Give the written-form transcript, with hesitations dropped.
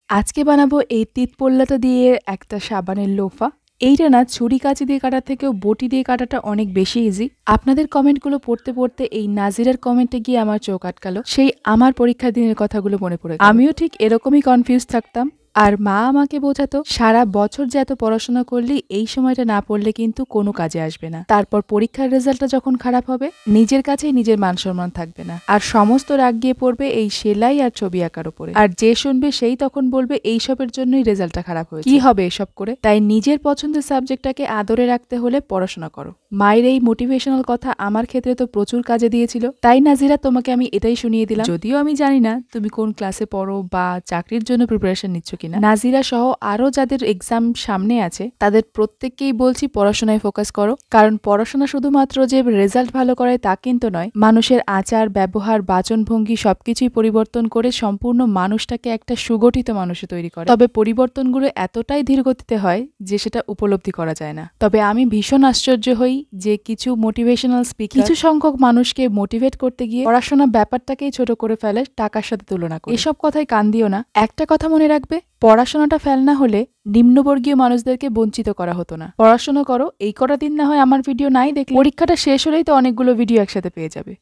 আজকে বানাবো এই তিতপল্লাটা দিয়ে একটা সাবানের লোফা। এইটা না ছুরি কাঁচি দিয়ে কাটার থেকেও বটি দিয়ে কাটাটা অনেক বেশি ইজি। আপনাদের কমেন্টগুলো পড়তে পড়তে এই নাজিরার কমেন্টে গিয়ে আমার চোখ আটকালো। সেই আমার পরীক্ষার দিনের কথাগুলো মনে পড়ে গেল। আমিও ঠিক এরকমই কনফিউজ থাকতাম। আর মা আমাকে বোঝাতো সারা বছর যে এত পড়াশোনা করলি এই সময়টা না পড়লে কিন্তু কোনো কাজে আসবে না। তারপর পরীক্ষার রেজাল্টটা যখন খারাপ হবে নিজের কাছেই নিজের মান সম্মান থাকবে না, আর সমস্ত রাগ গিয়ে পড়বে এই সেলাই আর ছবি আঁকার উপরে। আর যে শুনবে সেই তখন বলবে এইসবের জন্যই রেজাল্টটা খারাপ হয়েছে, কি হবে এসব করে। তাই নিজের পছন্দের সাবজেক্টটাকে আদরে রাখতে হলে পড়াশোনা করো। মায়ের এই মোটিভেশনাল কথা আমার ক্ষেত্রে তো প্রচুর কাজে দিয়েছিল। তাই নাজিরা তোমাকে আমি এটাই শুনিয়ে দিলাম, যদিও আমি জানি না তুমি কোন ক্লাসে পড়ো বা চাকরির জন্য প্রিপারেশন নিচ্ছ কিনা। নাজিরা সহ আরো যাদের এক্সাম সামনে আছে তাদের প্রত্যেককেই বলছি পড়াশোনায় ফোকাস করো, কারণ পড়াশোনা শুধুমাত্র যে রেজাল্ট ভালো করায় তা কিন্তু নয়, মানুষের আচার ব্যবহার বাচনভঙ্গি সবকিছুই পরিবর্তন করে সম্পূর্ণ মানুষটাকে একটা সুগঠিত মানুষে তৈরি করে। তবে পরিবর্তনগুলো এতটাই ধীর গতিতে হয় যে সেটা উপলব্ধি করা যায় না। তবে আমি ভীষণ আশ্চর্য হই যে কিছু মোটিভেশনাল স্পিকার কিছু সংখ্যক মানুষকে মোটিভেট করতে গিয়ে পড়াশোনা ব্যাপারটাকেই ছোট করে ফেলে টাকার সাথে তুলনা করে। এসব কথায় কান দিও না। একটা কথা মনে রাখবে, পড়াশোনাটা ফেল না হলে নিম্নবর্গীয় মানুষদেরকে বঞ্চিত করা হতো না। পড়াশোনা করো, এই কটা দিন না হয় আমার ভিডিও নাই দেখলে পরীক্ষাটা শেষ হলেই তো অনেকগুলো ভিডিও একসাথে পেয়ে যাবে।